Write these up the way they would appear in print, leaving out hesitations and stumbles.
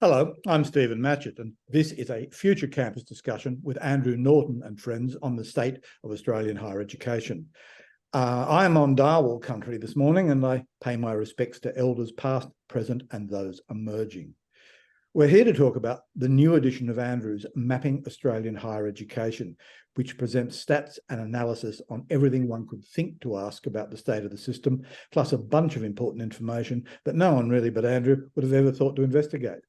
Hello, I'm Stephen Matchett, and this is a future campus discussion with Andrew Norton and friends on the state of Australian higher education. I am on Darwin country this morning, and I pay my respects to elders past, present, and those emerging. We're here to talk about the new edition of Andrew's Mapping Australian Higher Education, which presents stats and analysis on everything one could think to ask about the state of the system, plus a bunch of important information that no one really but Andrew would have ever thought to investigate.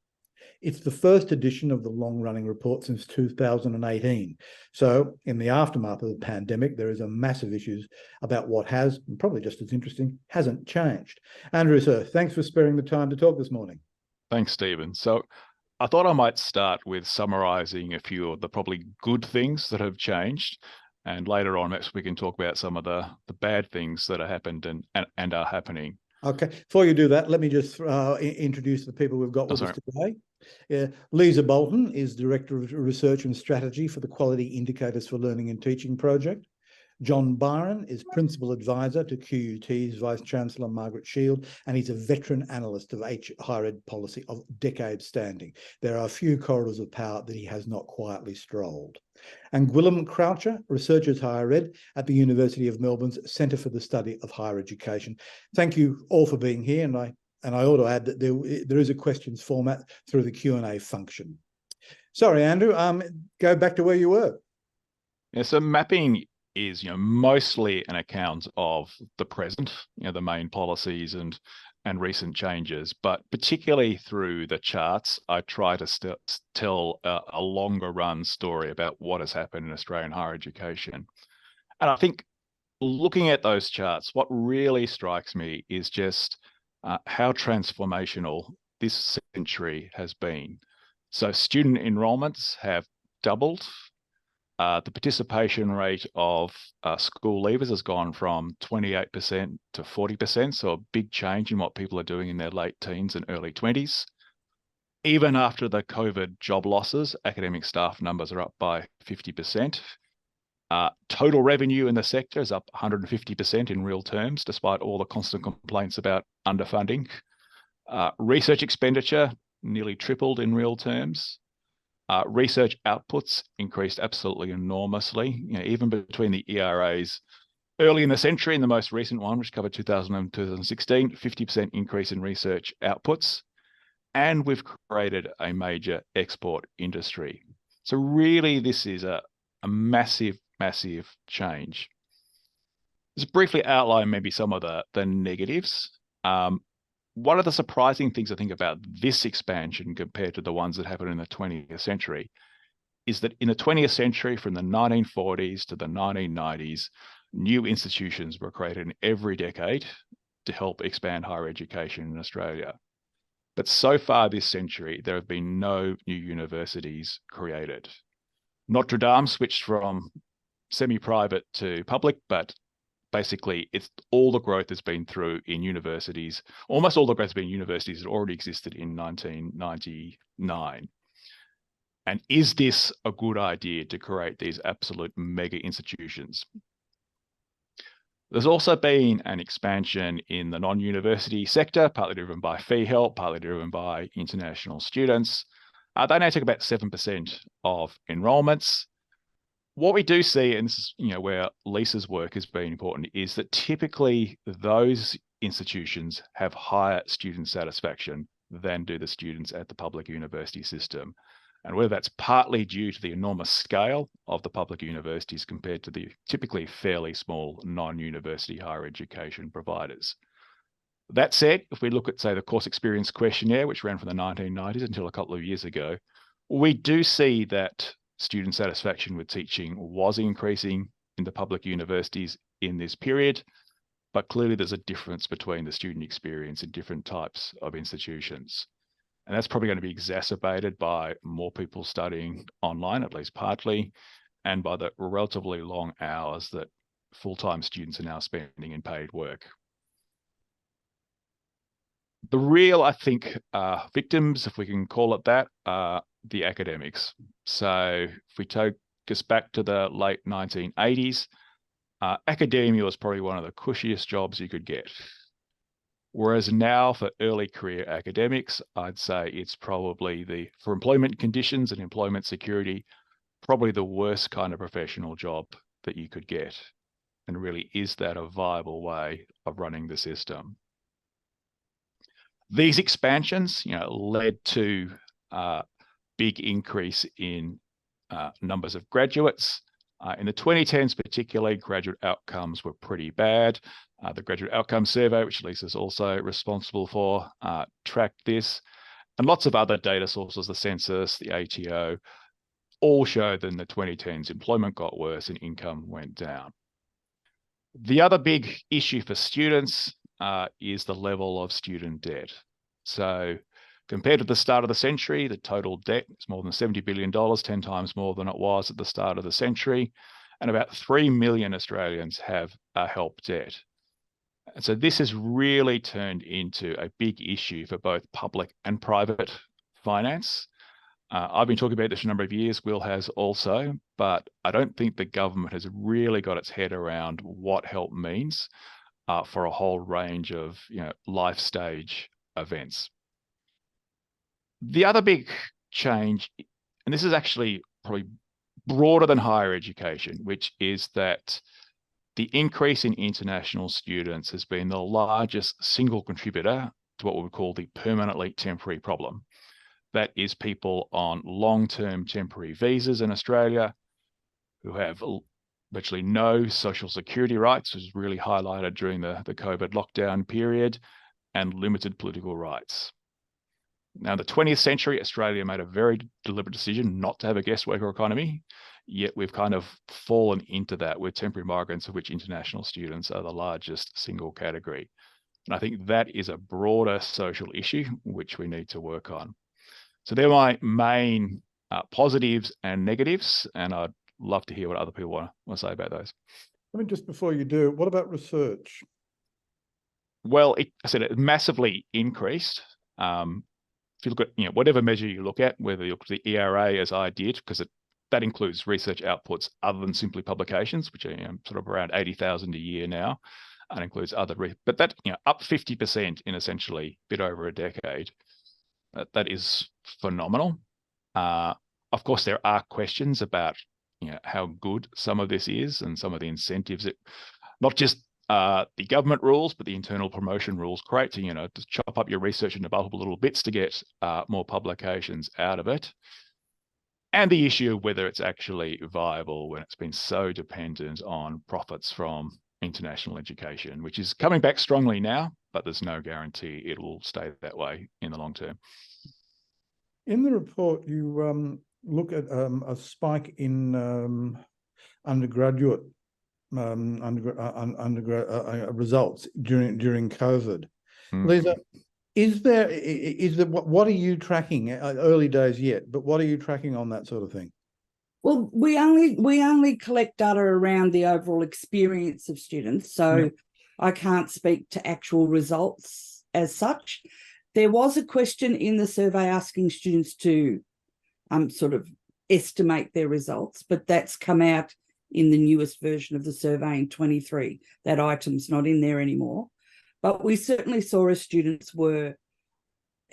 It's the first edition of the long-running report since 2018. So in the aftermath of the pandemic, there is a massive issues about what has, and probably just as interesting, hasn't changed. Andrew, sir, thanks for sparing the time to talk this morning. Thanks, Stephen. So I thought I might start with summarising a few of the probably good things that have changed. And later on, perhaps we can talk about some of the bad things that have happened and are happening. Okay, before you do that, let me just introduce the people we've got with us today. Lisa Bolton is Director of Research and Strategy for the Quality Indicators for Learning and Teaching project. John Byron is Principal Advisor to QUT's Vice-Chancellor Margaret Shield, and he's a veteran analyst of higher ed policy of decades standing. There are a few corridors of power that he has not quietly strolled. And Gwilym Croucher researches higher ed at the University of Melbourne's Centre for the Study of Higher Education. Thank you all for being here, and I ought to add that there is a questions format through the Q&A function. Sorry, Andrew, go back to where you were. Yeah, so mapping is mostly an account of the present, the main policies and recent changes, but particularly through the charts, I try to tell a longer run story about what has happened in Australian higher education. And I think looking at those charts, what really strikes me is just how transformational this century has been. So student enrolments have doubled. The participation rate of school leavers has gone from 28% to 40%, so a big change in what people are doing in their late teens and early 20s. Even after the COVID job losses, academic staff numbers are up by 50%. Total revenue in the sector is up 150% in real terms, despite all the constant complaints about underfunding. Research expenditure nearly tripled in real terms. Research outputs increased absolutely enormously, even between the ERAs early in the century and the most recent one, which covered 2000 and 2016, 50% increase in research outputs. And we've created a major export industry. So really, this is a massive, massive change. Just briefly outline maybe some of the negatives. One of the surprising things I think about this expansion compared to the ones that happened in the 20th century is that in the 20th century, from the 1940s to the 1990s, new institutions were created in every decade to help expand higher education in Australia. But so far this century, there have been no new universities created. Notre Dame switched from semi-private to public, but basically, it's all the growth has been through in universities. Almost all the growth has been in universities that already existed in 1999. And is this a good idea to create these absolute mega institutions? There's also been an expansion in the non-university sector, partly driven by fee help, partly driven by international students. They now take about 7% of enrolments. What we do see, and this is where Lisa's work has been important, is that typically those institutions have higher student satisfaction than do the students at the public university system. And whether that's partly due to the enormous scale of the public universities compared to the typically fairly small non-university higher education providers. That said, if we look at, say, the course experience questionnaire, which ran from the 1990s until a couple of years ago, we do see that student satisfaction with teaching was increasing in the public universities in this period, but clearly there's a difference between the student experience in different types of institutions. And that's probably going to be exacerbated by more people studying online, at least partly, and by the relatively long hours that full-time students are now spending in paid work. The real, I think, victims, if we can call it that, are the academics. So if we take us back to the late 1980s, academia was probably one of the cushiest jobs you could get. Whereas now for early career academics, I'd say it's probably for employment conditions and employment security, probably the worst kind of professional job that you could get. And really, is that a viable way of running the system? These expansions, led to a big increase in numbers of graduates. In the 2010s, particularly, graduate outcomes were pretty bad. The Graduate Outcomes Survey, which Lisa's also responsible for, tracked this. And lots of other data sources, the census, the ATO, all showed that in the 2010s, employment got worse and income went down. The other big issue for students is the level of student debt. So compared to the start of the century, the total debt is more than $70 billion, 10 times more than it was at the start of the century. And about 3 million Australians have a help debt. And so this has really turned into a big issue for both public and private finance. I've been talking about this for a number of years, Will has also, but I don't think the government has really got its head around what help means for a whole range of life stage events. The other big change, and this is actually probably broader than higher education, which is that the increase in international students has been the largest single contributor to what we would call the permanently temporary problem. That is people on long-term temporary visas in Australia who have virtually no social security rights, which was really highlighted during the COVID lockdown period, and limited political rights. Now, in the 20th century, Australia made a very deliberate decision not to have a guest worker economy, yet we've kind of fallen into that with temporary migrants, of which international students are the largest single category. And I think that is a broader social issue which we need to work on. So they're my main positives and negatives, and I'd love to hear what other people want to say about those. I mean, just before you do, what about research? Well, I said it massively increased. If you look at whatever measure you look at, whether you look at the ERA as I did, because that includes research outputs other than simply publications, which are sort of around 80,000 a year now, and includes other, but that up 50% in essentially a bit over a decade. That is phenomenal. Of course, there are questions about how good some of this is and some of the incentives not just the government rules, but the internal promotion rules create to, to chop up your research into multiple little bits to get more publications out of it. And the issue of whether it's actually viable when it's been so dependent on profits from international education, which is coming back strongly now, but there's no guarantee it will stay that way in the long term. In the report, you look at a spike in undergraduate results during COVID. Lisa, is there what are you tracking? Early days yet, but what are you tracking on that sort of thing? Well, we only collect data around the overall experience of students, so I can't speak to actual results as such. There was a question in the survey asking students to sort of estimate their results, but that's come out in the newest version of the survey in 23. That item's not in there anymore. But we certainly saw as students were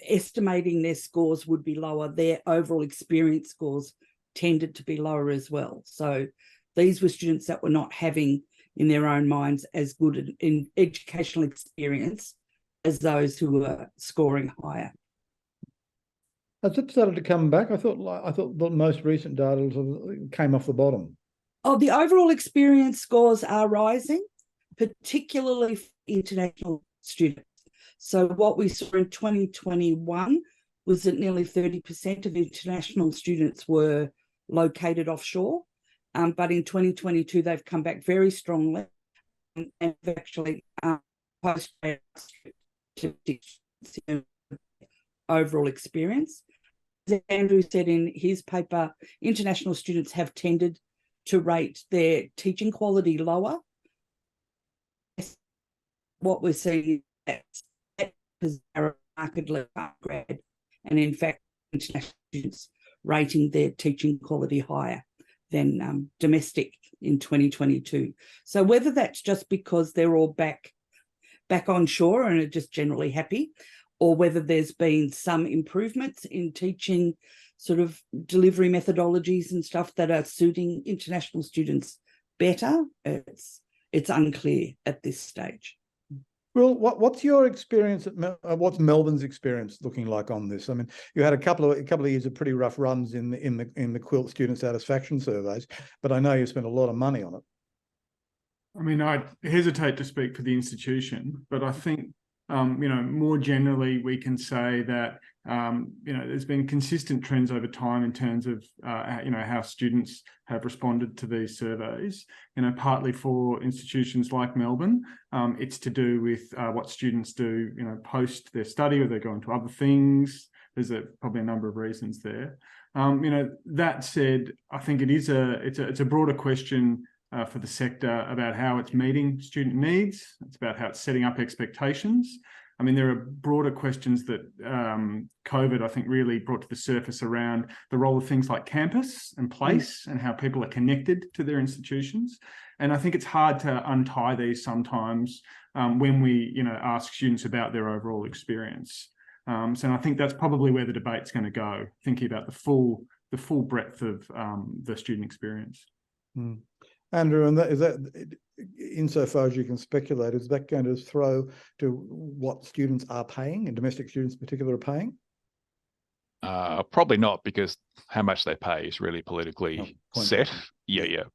estimating their scores would be lower, their overall experience scores tended to be lower as well. So these were students that were not having in their own minds as good in educational experience as those who were scoring higher. Has it started to come back? I thought the most recent data came off the bottom. Oh, the overall experience scores are rising, particularly for international students. So what we saw in 2021 was that nearly 30% of international students were located offshore. But in 2022, they've come back very strongly and actually overall experience. As Andrew said in his paper, international students have tended to rate their teaching quality lower. What we're seeing is markedly upgrade, and in fact, international students rating their teaching quality higher than domestic in 2022. So whether that's just because they're all back back on shore and are just generally happy, or whether there's been some improvements in teaching sort of delivery methodologies and stuff that are suiting international students better. It's unclear at this stage. Well, what's your experience what's Melbourne's experience looking like on this? I mean, you had a couple of years of pretty rough runs in the Quilt student satisfaction surveys, but I know you spent a lot of money on it. I mean, I hesitate to speak for the institution, but I think more generally we can say that there's been consistent trends over time in terms of how students have responded to these surveys. Partly for institutions like Melbourne, it's to do with what students do post their study, or they go into other things. There's probably a number of reasons there. That said, I think it's a broader question for the sector about how it's meeting student needs. It's about how it's setting up expectations. I mean, there are broader questions that COVID, I think, really brought to the surface around the role of things like campus and place and how people are connected to their institutions. And I think it's hard to untie these sometimes when we, ask students about their overall experience. So I think that's probably where the debate's going to go, thinking about the full breadth of the student experience. Mm. Andrew, and is that, insofar as you can speculate, is that going to throw to what students are paying, and domestic students in particular are paying? Probably not, because how much they pay is really politically set. Yeah.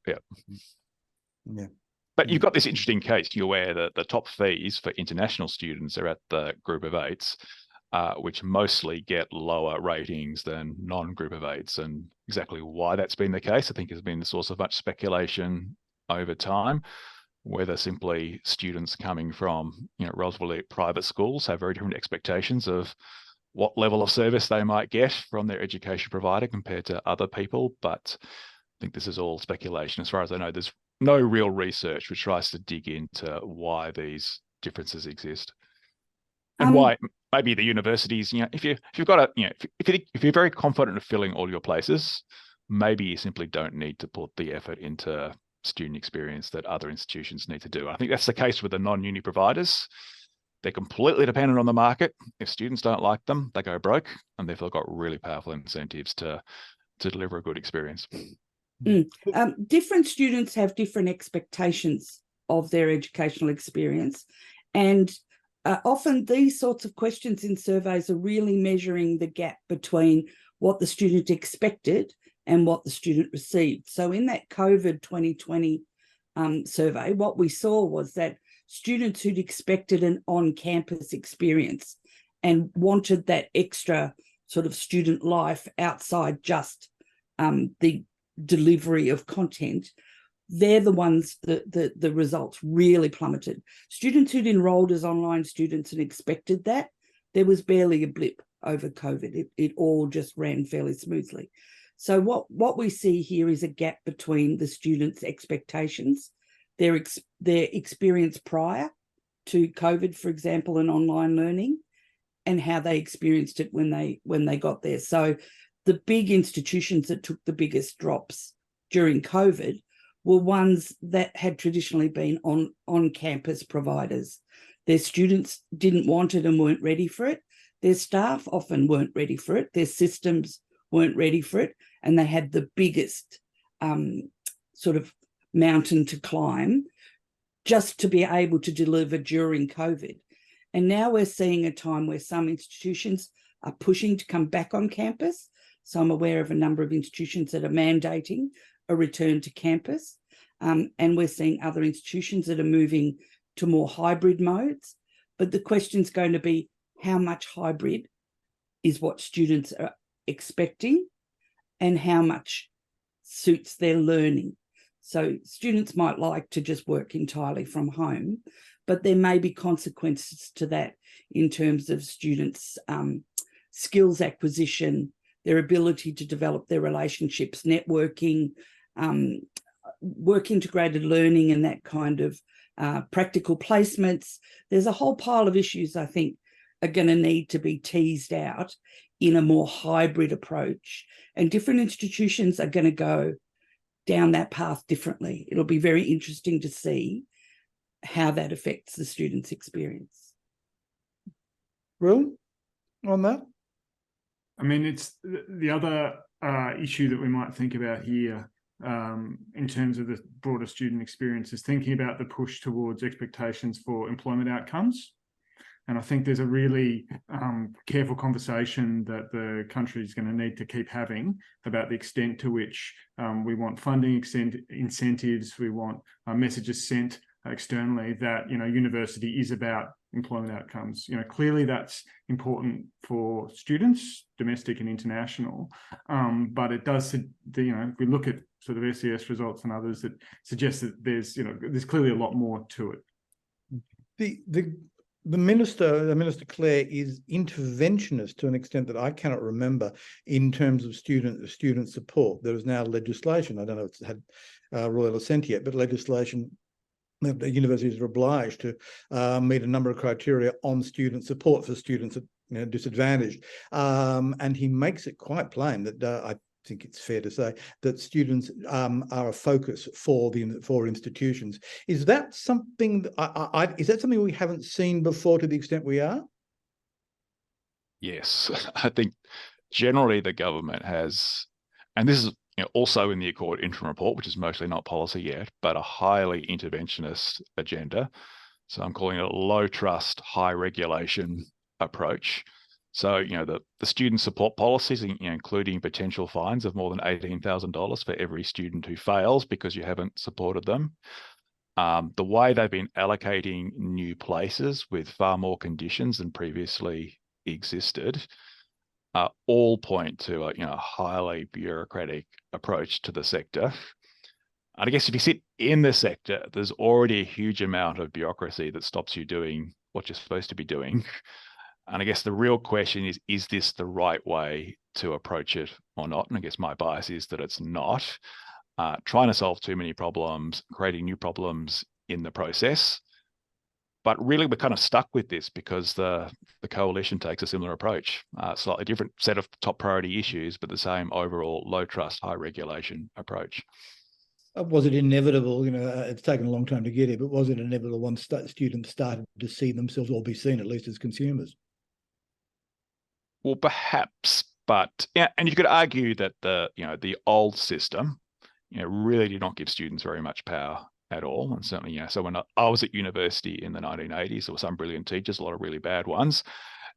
But you've got this interesting case. You're aware that the top fees for international students are at the group of eights, which mostly get lower ratings than non-group of eights. And exactly why that's been the case, I think, has been the source of much speculation over time, whether simply students coming from relatively private schools have very different expectations of what level of service they might get from their education provider compared to other people. But I think this is all speculation. As far as I know, there's no real research which tries to dig into why these differences exist. And why maybe the universities, if you've got if you're very confident of filling all your places, maybe you simply don't need to put the effort into student experience that other institutions need to do. I think that's the case with the non-uni providers. They're completely dependent on the market. If students don't like them, they go broke, and therefore got really powerful incentives to deliver a good experience. Different students have different expectations of their educational experience, and often these sorts of questions in surveys are really measuring the gap between what the student expected and what the student received. So in that COVID 2020 survey, what we saw was that students who'd expected an on-campus experience and wanted that extra sort of student life outside just the delivery of content, they're the ones that the results really plummeted. Students who'd enrolled as online students and expected that, there was barely a blip over COVID. It all just ran fairly smoothly. So what we see here is a gap between the students' expectations, their experience prior to COVID, for example, and online learning, and how they experienced it when they got there. So the big institutions that took the biggest drops during COVID were ones that had traditionally been on-campus providers. Their students didn't want it and weren't ready for it. Their staff often weren't ready for it. Their systems weren't ready for it. And they had the biggest sort of mountain to climb just to be able to deliver during COVID. And now we're seeing a time where some institutions are pushing to come back on campus. So I'm aware of a number of institutions that are mandating a return to campus. And we're seeing other institutions that are moving to more hybrid modes. But the question's going to be, how much hybrid is what students are expecting and how much suits their learning? So students might like to just work entirely from home, but there may be consequences to that in terms of students' skills acquisition, their ability to develop their relationships, networking, work integrated learning, and that kind of practical placements. There's a whole pile of issues I think are going to need to be teased out in a more hybrid approach, and different institutions are going to go down that path differently. It'll be very interesting to see how that affects the student's experience. Will, on that? I mean, it's the other issue that we might think about here in terms of the broader student experience is thinking about the push towards expectations for employment outcomes. And I think there's a really careful conversation that the country is going to need to keep having about the extent to which we want funding incentives, we want messages sent externally that, university is about employment outcomes. Clearly that's important for students, domestic and international, but it does, if we look at sort of SES results and others that suggest that there's clearly a lot more to it. The Minister Clare, is interventionist to an extent that I cannot remember in terms of student support. There is now legislation. I don't know if it's had royal assent yet, but legislation that the universities are obliged to meet a number of criteria on student support for students at disadvantaged. And he makes it quite plain that I think it's fair to say that students are a focus for institutions. Is that something we haven't seen before to the extent we are? Yes, I think generally the government has, and this is also in the Accord interim report, which is mostly not policy yet, but a highly interventionist agenda. So I'm calling it a low trust, high regulation approach. So, the student support policies, including potential fines of more than $18,000 for every student who fails because you haven't supported them. The way they've been allocating new places with far more conditions than previously existed, all point to a highly bureaucratic approach to the sector. And I guess if you sit in the sector, there's already a huge amount of bureaucracy that stops you doing what you're supposed to be doing. And I guess the real question is this the right way to approach it or not? And I guess my bias is that it's not. Trying to solve too many problems, creating new problems in the process. But really, we're kind of stuck with this because the coalition takes a similar approach, slightly different set of top priority issues, but the same overall low trust, high regulation approach. Was it inevitable? It's taken a long time to get here, but was it inevitable once students started to see themselves or be seen at least as consumers? Well, perhaps, but yeah, and you could argue that the old system, really did not give students very much power at all. And certainly, so when I was at university in the 1980s, there were some brilliant teachers, a lot of really bad ones,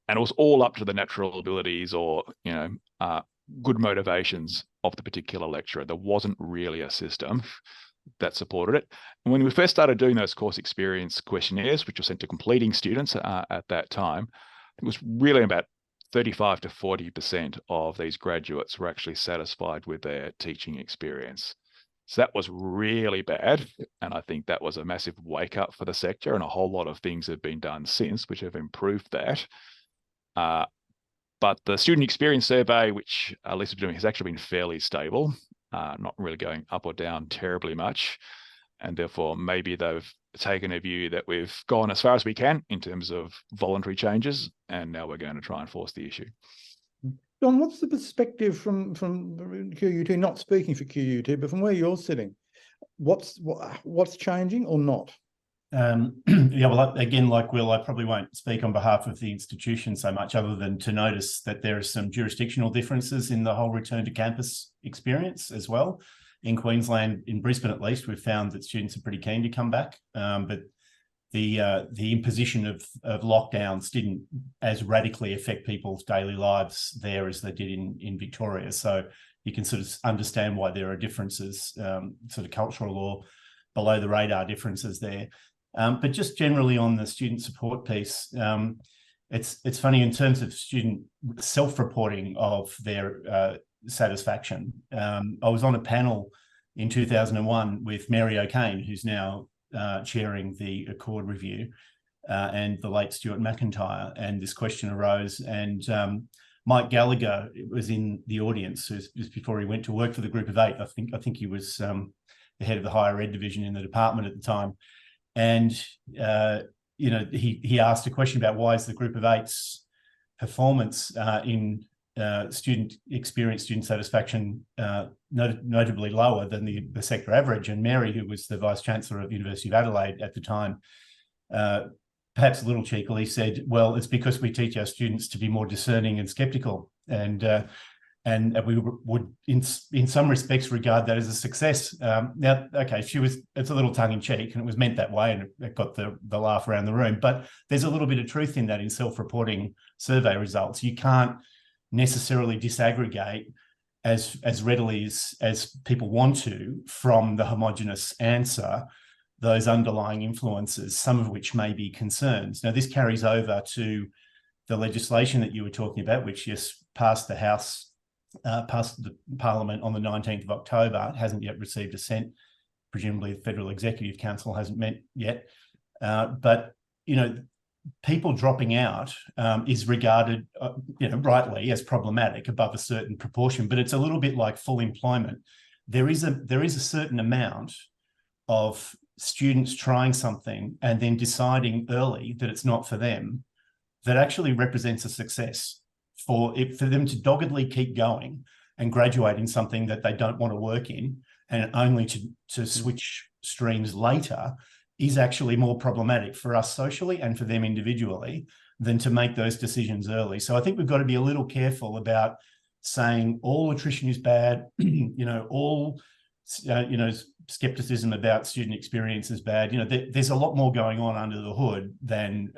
and it was all up to the natural abilities or good motivations of the particular lecturer. There wasn't really a system that supported it. And when we first started doing those course experience questionnaires, which were sent to completing students at that time, it was really about 35 to 40% of these graduates were actually satisfied with their teaching experience. So that was really bad. And I think that was a massive wake up for the sector, and a whole lot of things have been done since which have improved that. But the student experience survey, which Lisa's doing, has actually been fairly stable, not really going up or down terribly much. And therefore, maybe they've taken a view that we've gone as far as we can in terms of voluntary changes, and now we're going to try and force the issue. John, what's the perspective from QUT, not speaking for QUT, but from where you're sitting? What's changing or not? Yeah, well, again, like Will, I probably won't speak on behalf of the institution so much, other than to notice that there are some jurisdictional differences in the whole return to campus experience as well. In Queensland, in Brisbane at least, we've found that students are pretty keen to come back, but the imposition of lockdowns didn't as radically affect people's daily lives there as they did in Victoria. So you can sort of understand why there are differences, sort of cultural or below the radar differences there. But just generally on the student support piece, it's funny in terms of student self-reporting of their satisfaction. I was on a panel in 2001 with Mary O'Kane, who's now chairing the Accord review, and the late Stuart McIntyre, and this question arose, and Mike Gallagher was in the audience just before he went to work for the Group of 8. I think he was the head of the higher ed division in the department at the time, and he asked a question about why is the Group of 8's performance in student satisfaction notably lower than the sector average. And Mary, who was the Vice Chancellor of the University of Adelaide at the time, perhaps a little cheekily said, well, it's because we teach our students to be more discerning and sceptical. And we would, in some respects, regard that as a success. Now, okay, it's a little tongue-in-cheek, and it was meant that way, and it got the laugh around the room. But there's a little bit of truth in that in self-reporting survey results. You can't necessarily disaggregate as readily as people want to from the homogenous answer those underlying influences, some of which may be concerns. Now, this carries over to the legislation that you were talking about, which, yes, passed the House, passed the Parliament on the 19th of October. It hasn't yet received assent. Presumably, the Federal Executive Council hasn't met yet. But, people dropping out is regarded, rightly as problematic above a certain proportion. But it's a little bit like full employment. There is a certain amount of students trying something and then deciding early that it's not for them that actually represents a success. For them to doggedly keep going and graduate in something that they don't want to work in, and only to switch streams later, is actually more problematic for us socially and for them individually than to make those decisions early. So I think we've got to be a little careful about saying all attrition is bad, all skepticism about student experience is bad. There's a lot more going on under the hood than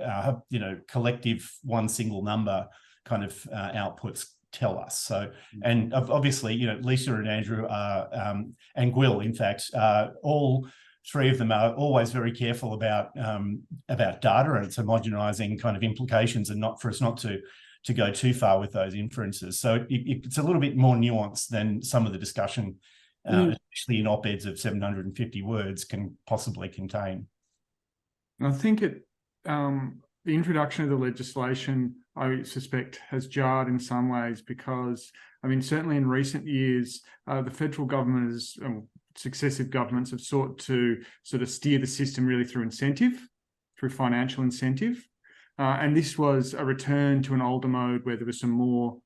collective one single number kind of outputs tell us. So, and obviously, Lisa and Andrew and Gwilym, in fact, all three of them are always very careful about data and its homogenizing kind of implications, and not to go too far with those inferences. So it's a little bit more nuanced than some of the discussion, especially in op-eds of 750 words, can possibly contain. I think the introduction of the legislation, I suspect, has jarred in some ways because, certainly in recent years, the federal government has, successive governments have sought to sort of steer the system really through financial incentive. And this was a return to an older mode where there was some more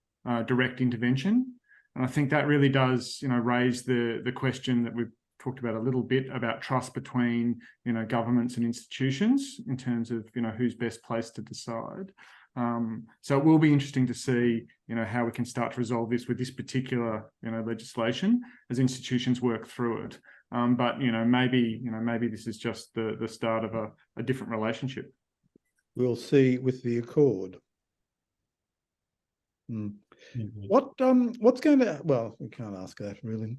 direct intervention. And I think that really does, raise the question that we've talked about a little bit about trust between, governments and institutions in terms of, who's best placed to decide. So it will be interesting to see, how we can start to resolve this with this particular, legislation as institutions work through it. But, maybe this is just the start of a different relationship. We'll see with the Accord. What's going to, well, we can't ask that really.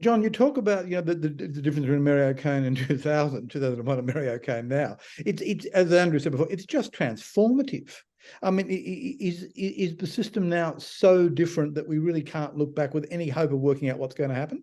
John, you talk about the difference between Mary O'Kane in 2001 and Mary O'Kane now. It's as Andrew said before, it's just transformative. Is the system now so different that we really can't look back with any hope of working out what's going to happen?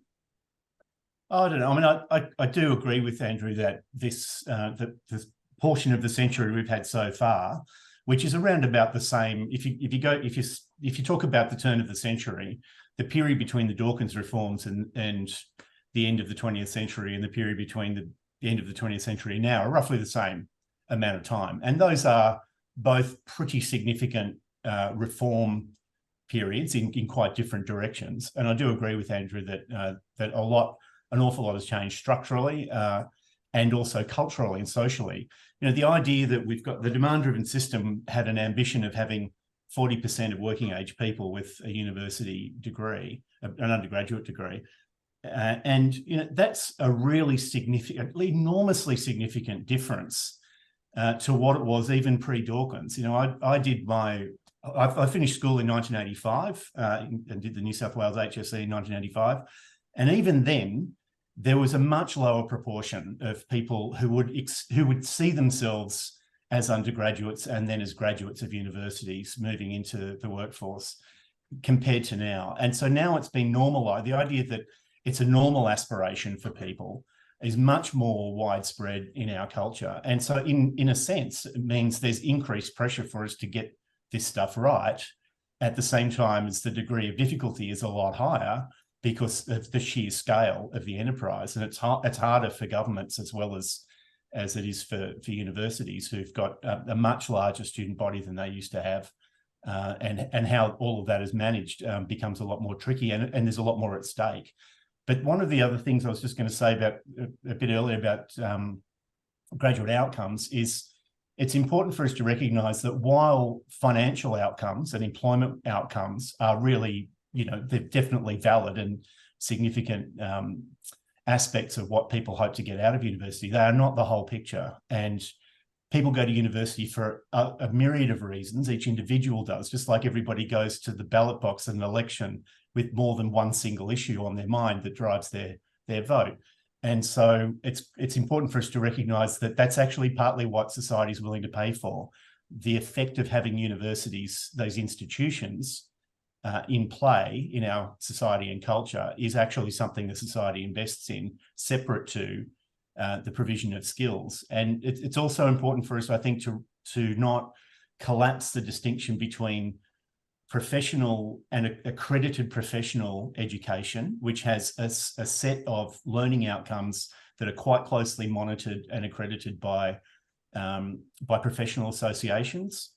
I don't know. I do agree with Andrew that this the portion of the century we've had so far, which is around about the same. If you talk about the turn of the century, the period between the Dawkins reforms and the end of the 20th century and the period between the end of the 20th century now are roughly the same amount of time. And those are both pretty significant reform periods in quite different directions. And I do agree with Andrew that an awful lot has changed structurally and also culturally and socially. The idea that we've got the demand-driven system had an ambition of having 40% of working age people with a university degree, an undergraduate degree. And that's a really enormously significant difference to what it was even pre-Dawkins. I finished school in 1985 and did the New South Wales HSC in 1985. And even then, there was a much lower proportion of people who would see themselves as undergraduates and then as graduates of universities moving into the workforce compared to now. And so now it's been normalised. The idea that it's a normal aspiration for people is much more widespread in our culture. And so in a sense, it means there's increased pressure for us to get this stuff right at the same time as the degree of difficulty is a lot higher because of the sheer scale of the enterprise. And it's harder for governments as well as it is for universities who've got a much larger student body than they used to have and how all of that is managed becomes a lot more tricky, and there's a lot more at stake. But one of the other things I was just going to say about a bit earlier about graduate outcomes is it's important for us to recognise that while financial outcomes and employment outcomes are really, they're definitely valid and significant aspects of what people hope to get out of university, they are not the whole picture. And people go to university for a myriad of reasons. Each individual does, just like everybody goes to the ballot box in an election with more than one single issue on their mind that drives their vote. And so it's important for us to recognise that that's actually partly what society is willing to pay for. The effect of having universities, those institutions in play in our society and culture, is actually something that society invests in, separate to the provision of skills. And it's also important for us, I think, to not collapse the distinction between professional and accredited professional education, which has a set of learning outcomes that are quite closely monitored and accredited by professional associations.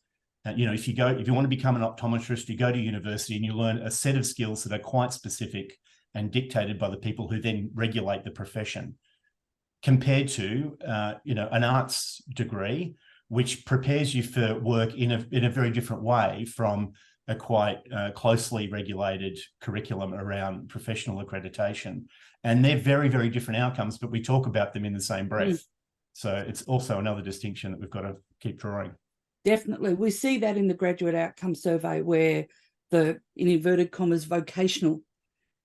If you want to become an optometrist, you go to university and you learn a set of skills that are quite specific and dictated by the people who then regulate the profession, compared to an arts degree, which prepares you for work in a very different way from a quite closely regulated curriculum around professional accreditation. And they're very, very different outcomes, but we talk about them in the same breath. So it's also another distinction that we've got to keep drawing. Definitely. We see that in the graduate outcome survey, where the, in inverted commas, vocational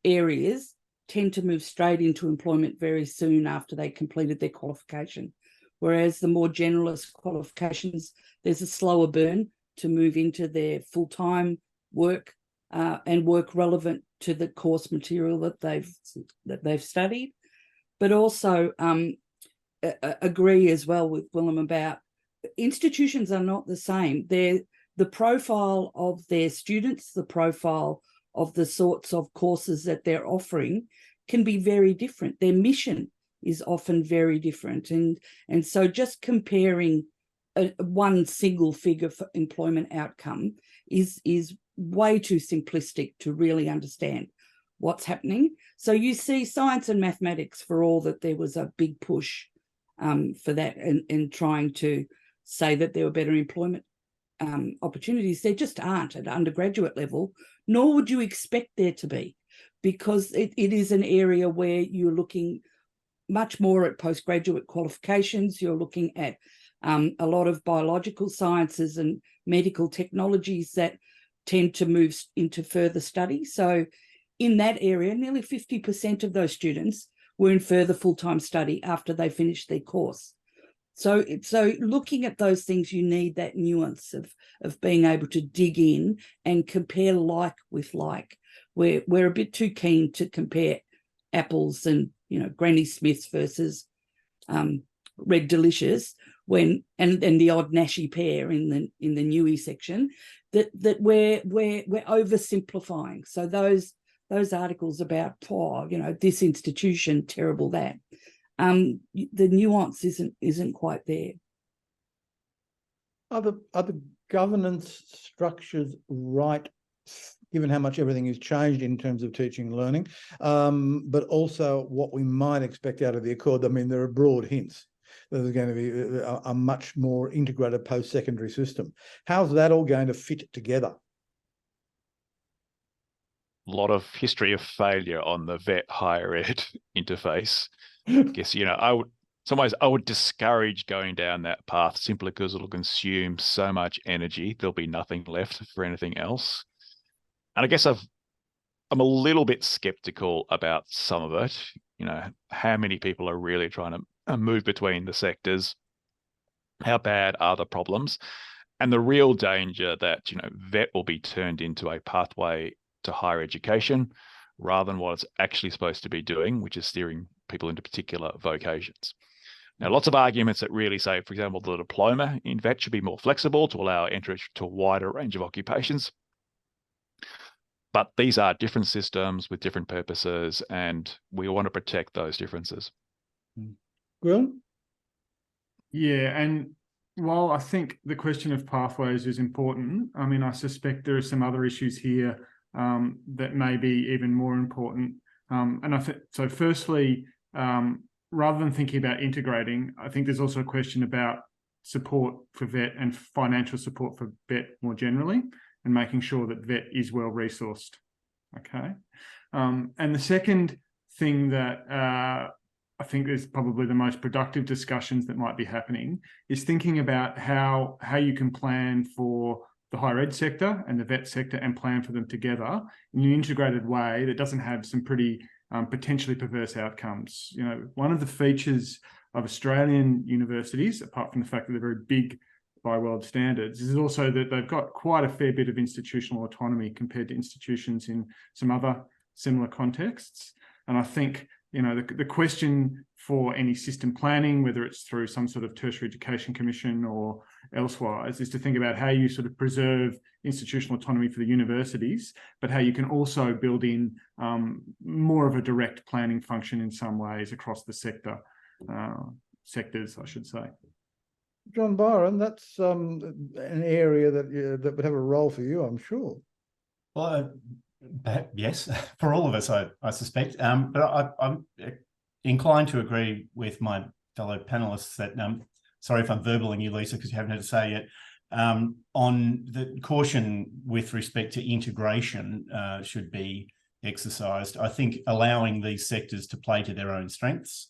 areas tend to move straight into employment very soon after they completed their qualification. Whereas the more generalist qualifications, there's a slower burn to move into their full-time work and work relevant to the course material that they've studied. But also agree as well with Gwilym about institutions are not the same. They're the profile of their students, the profile of the sorts of courses that they're offering can be very different. Their mission is often very different. And so just comparing one single figure for employment outcome is way too simplistic to really understand what's happening. So you see science and mathematics, for all that there was a big push for that and trying to say that there were better employment opportunities, there just aren't at undergraduate level, nor would you expect there to be, because it is an area where you're looking much more at postgraduate qualifications. You're looking at a lot of biological sciences and medical technologies that tend to move into further study. So in that area, nearly 50% of those students were in further full-time study after they finished their course. So looking at those things, you need that nuance of being able to dig in and compare like with like. We're a bit too keen to compare apples and Granny Smiths versus Red Delicious and the odd Nashi pear in the newie section, that we're oversimplifying. So those articles about this institution, terrible that, the nuance isn't quite there. Are the governance structures right, given how much everything has changed in terms of teaching and learning, but also what we might expect out of the Accord? I mean, there are broad hints that there's going to be a much more integrated post-secondary system. How's that all going to fit together? A lot of history of failure on the vet higher ed interface. I guess, I would discourage going down that path simply because it'll consume so much energy. There'll be nothing left for anything else. And I guess I'm a little bit skeptical about some of it. How many people are really trying to move between the sectors? How bad are the problems? And the real danger that, vet will be turned into a pathway to higher education rather than what it's actually supposed to be doing, which is steering people into particular vocations. Now, lots of arguments that really say, for example, the diploma in vet should be more flexible to allow entry to a wider range of occupations. But these are different systems with different purposes, and we want to protect those differences. Gwilym? Yeah, and while I think the question of pathways is important, I mean, I suspect there are some other issues here that may be even more important. And I think so. Firstly, rather than thinking about integrating, I think there's also a question about support for vet and financial support for vet more generally, and making sure that vet is well resourced. Okay. And the second thing that I think is probably the most productive discussions that might be happening is thinking about how you can plan for the higher ed sector and the vet sector and plan for them together in an integrated way that doesn't have some pretty potentially perverse outcomes. You know, one of the features of Australian universities, apart from the fact that they're very big by world standards, is also that they've got quite a fair bit of institutional autonomy compared to institutions in some other similar contexts. And I think, you know, the question for any system planning, whether it's through some sort of tertiary education commission or elsewise, is to think about how you sort of preserve institutional autonomy for the universities, but how you can also build in more of a direct planning function in some ways across the sectors, I should say. John Byron, that's an area that would have a role for you, I'm sure. Well, yes, for all of us, I suspect. But I'm inclined to agree with my fellow panelists that, sorry if I'm verbaling you, Lisa, because you haven't had to say yet, on the caution with respect to integration should be exercised. I think allowing these sectors to play to their own strengths,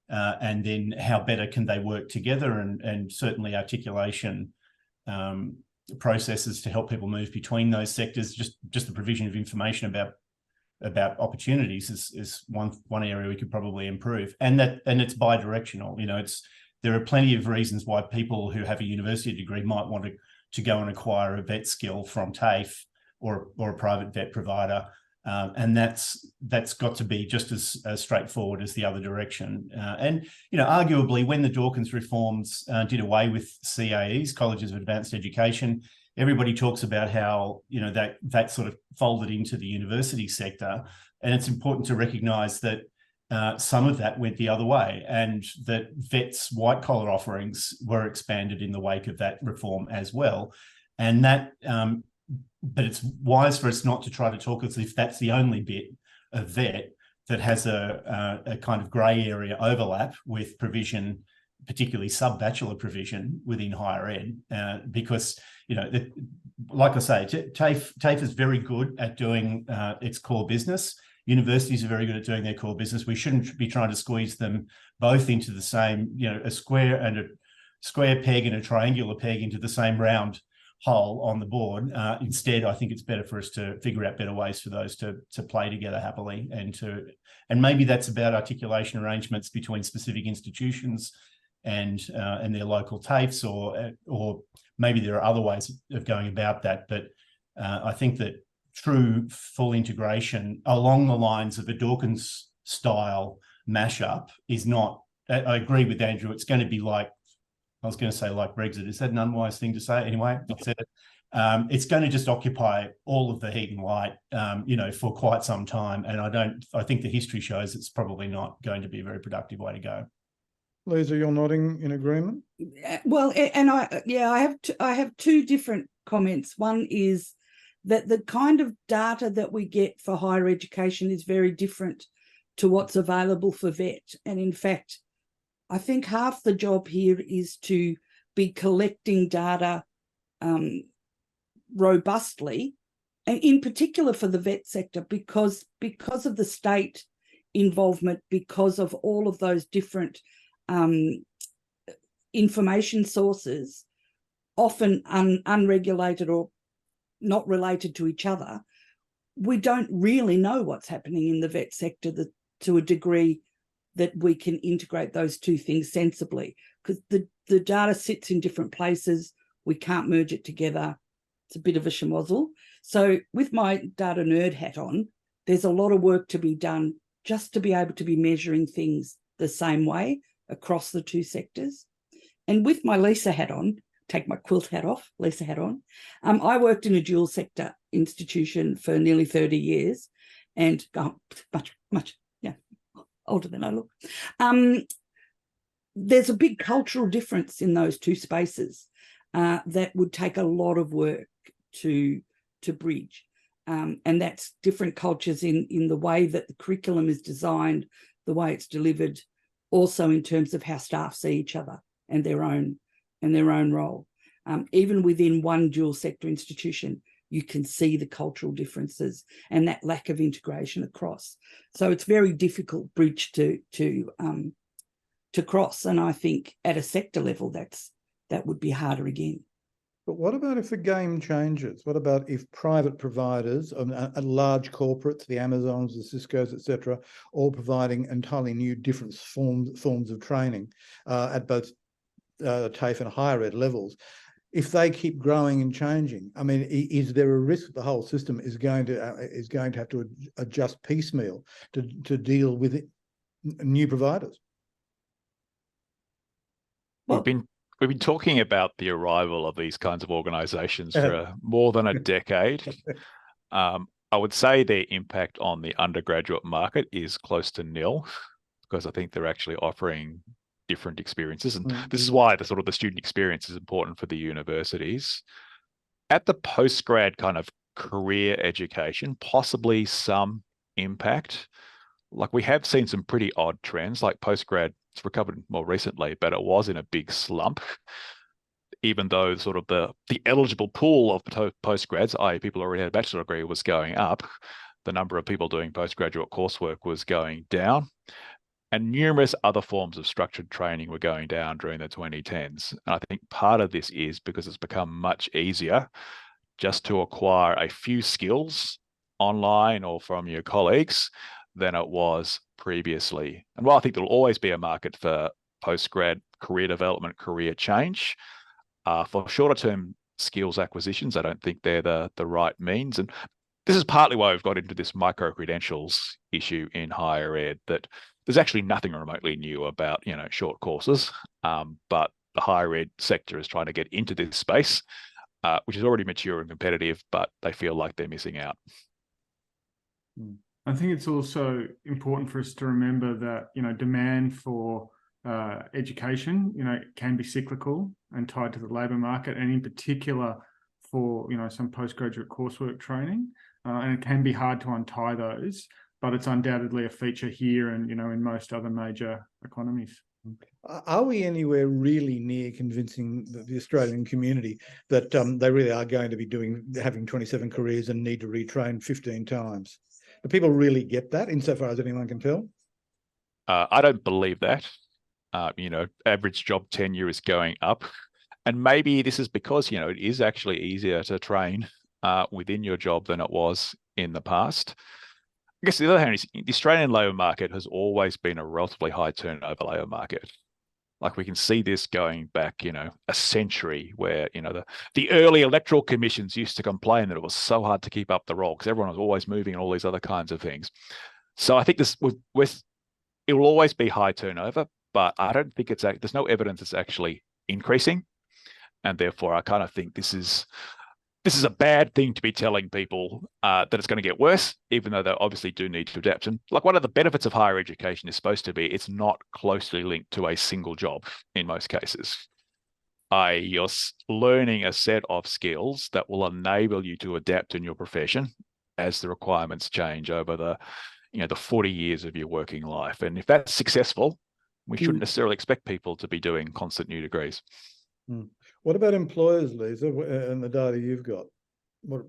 and then how better can they work together, and certainly articulation processes to help people move between those sectors. Just the provision of information about opportunities is one area we could probably improve, and it's bi-directional. You know, there are plenty of reasons why people who have a university degree might want to go and acquire a vet skill from TAFE or a private vet provider. And that's got to be just as straightforward as the other direction. And, you know, arguably when the Dawkins reforms did away with CAEs, Colleges of Advanced Education, everybody talks about how, you know, that sort of folded into the university sector. And it's important to recognise that some of that went the other way, and that vets' white-collar offerings were expanded in the wake of that reform as well. And that... but it's wise for us not to try to talk as if that's the only bit of vet that has a kind of grey area overlap with provision, particularly sub-bachelor provision within higher ed, because, you know, like I say, TAFE is very good at doing its core business. Universities are very good at doing their core business. We shouldn't be trying to squeeze them both into the same, you know, a square peg and a triangular peg into the same round hole on the board. Instead, I think it's better for us to figure out better ways for those to play together happily, and maybe that's about articulation arrangements between specific institutions and their local TAFEs, or maybe there are other ways of going about that. But I think that true full integration along the lines of a Dawkins style mashup is not. I agree with Andrew. It's going to be like, I was going to say like Brexit. Is that an unwise thing to say? Anyway, I said it. It's going to just occupy all of the heat and light, you know, for quite some time. And I think the history shows it's probably not going to be a very productive way to go. Lisa, you're nodding in agreement? Well, and I have two different comments. One is that the kind of data that we get for higher education is very different to what's available for vet. And in fact, I think half the job here is to be collecting data robustly, and in particular for the vet sector, because of the state involvement, because of all of those different information sources, often unregulated or not related to each other. We don't really know what's happening in the vet sector to a degree that we can integrate those two things sensibly, because the data sits in different places. We can't merge it together. It's a bit of a schmozzle. So with my data nerd hat on, there's a lot of work to be done just to be able to be measuring things the same way across the two sectors. And with my Lisa hat on, take my quilt hat off, Lisa hat on, I worked in a dual sector institution for nearly 30 years and much older than I look. there's a big cultural difference in those two spaces that would take a lot of work to bridge. And that's different cultures in the way that the curriculum is designed, the way it's delivered, also in terms of how staff see each other and their own role. Even within one dual sector institution, you can see the cultural differences and that lack of integration across. So it's very difficult bridge to cross. And I think at a sector level, that would be harder again. But what about if the game changes? What about if private providers, large corporates, the Amazons, the Ciscos, etc., all providing entirely new, different forms of training at both TAFE and higher ed levels? If they keep growing and changing, I mean, is there a risk that the whole system is going to have to adjust piecemeal to deal with new providers? Well, we've been talking about the arrival of these kinds of organisations for more than a decade. I would say their impact on the undergraduate market is close to nil, because I think they're actually offering different experiences. And this is why the student experience is important for the universities. At the postgrad kind of career education, possibly some impact. Like, we have seen some pretty odd trends, like postgrad, it's recovered more recently, but it was in a big slump, even though the eligible pool of postgrads, i.e. people who already had a bachelor degree, was going up. The number of people doing postgraduate coursework was going down. And numerous other forms of structured training were going down during the 2010s. And I think part of this is because it's become much easier just to acquire a few skills online or from your colleagues than it was previously. And while I think there'll always be a market for postgrad career development, career change, for shorter term skills acquisitions, I don't think they're the right means. And this is partly why we've got into this micro-credentials issue in higher ed, that there's actually nothing remotely new about, short courses, but the higher ed sector is trying to get into this space, which is already mature and competitive, but they feel like they're missing out. I think it's also important for us to remember that, demand for education, can be cyclical and tied to the labour market, and in particular for, some postgraduate coursework training. And it can be hard to untie those, but it's undoubtedly a feature here and, in most other major economies. Are we anywhere really near convincing the Australian community that they really are going to be having 27 careers and need to retrain 15 times? Do people really get that, insofar as anyone can tell? I don't believe that. Average job tenure is going up. And maybe this is because, it is actually easier to train within your job than it was in the past. I guess the other hand is the Australian labour market has always been a relatively high turnover labour market. Like, we can see this going back, a century, where, the early electoral commissions used to complain that it was so hard to keep up the roll because everyone was always moving and all these other kinds of things. So I think it will always be high turnover, but I don't think there's no evidence it's actually increasing. And therefore, I kind of think this is a bad thing to be telling people that it's going to get worse, even though they obviously do need to adapt. And like, one of the benefits of higher education is supposed to be it's not closely linked to a single job in most cases. You're learning a set of skills that will enable you to adapt in your profession as the requirements change over the 40 years of your working life. And if that's successful, we shouldn't necessarily expect people to be doing constant new degrees. What about employers, Lisa, and the data you've got? Well,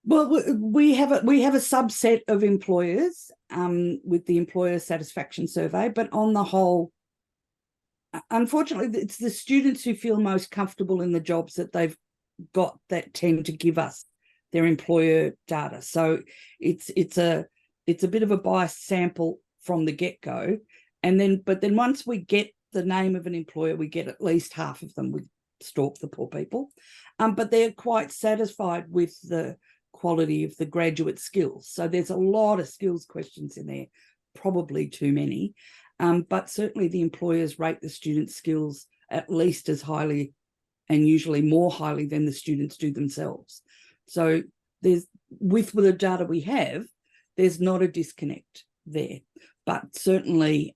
we have a subset of employers with the employer satisfaction survey, but on the whole, unfortunately, it's the students who feel most comfortable in the jobs that they've got that tend to give us their employer data. So it's a bit of a biased sample from the get-go, but then once we get the name of an employer, we get at least half of them. We stalk the poor people, but they're quite satisfied with the quality of the graduate skills. So there's a lot of skills questions in there, probably too many, but certainly the employers rate the students' skills at least as highly, and usually more highly than the students do themselves. So with the data we have, there's not a disconnect there, but certainly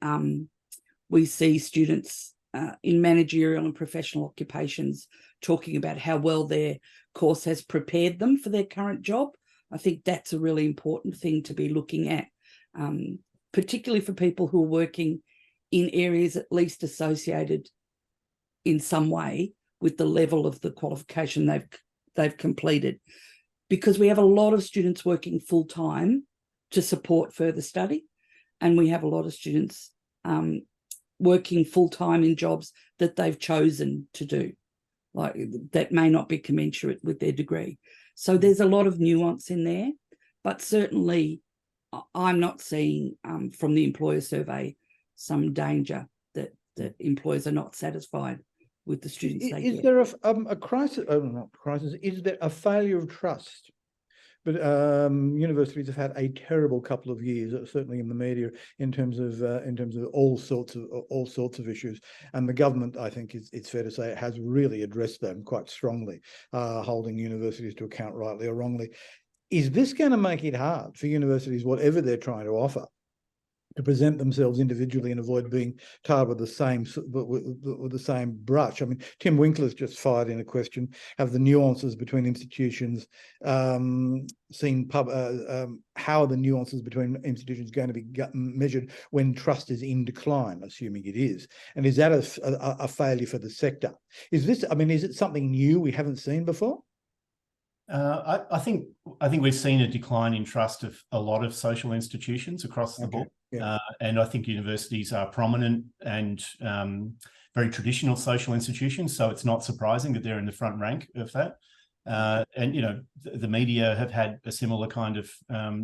We see students in managerial and professional occupations talking about how well their course has prepared them for their current job. I think that's a really important thing to be looking at, particularly for people who are working in areas at least associated in some way with the level of the qualification they've completed, because we have a lot of students working full-time to support further study, and we have a lot of students working full-time in jobs that they've chosen to do, like that may not be commensurate with their degree. So there's a lot of nuance in there, but certainly I'm not seeing from the employer survey some danger that employers are not satisfied with the students they get. Is there a crisis? Oh, not crisis. Is there a failure of trust? But universities have had a terrible couple of years, certainly in the media, in terms of all sorts of issues. And the government, I think, it's fair to say, has really addressed them quite strongly, holding universities to account rightly or wrongly. Is this going to make it hard for universities, whatever they're trying to offer, to present themselves individually and avoid being tarred with the same brush? I mean, Tim Winkler's just fired in a question: have the nuances between institutions how are the nuances between institutions going to be measured when trust is in decline, assuming it is? And is that a failure for the sector? Is it something new we haven't seen before? I think we've seen a decline in trust of a lot of social institutions across the board. Yeah. And I think universities are prominent and very traditional social institutions, so it's not surprising that they're in the front rank of that. And, you know, the media have had a similar kind of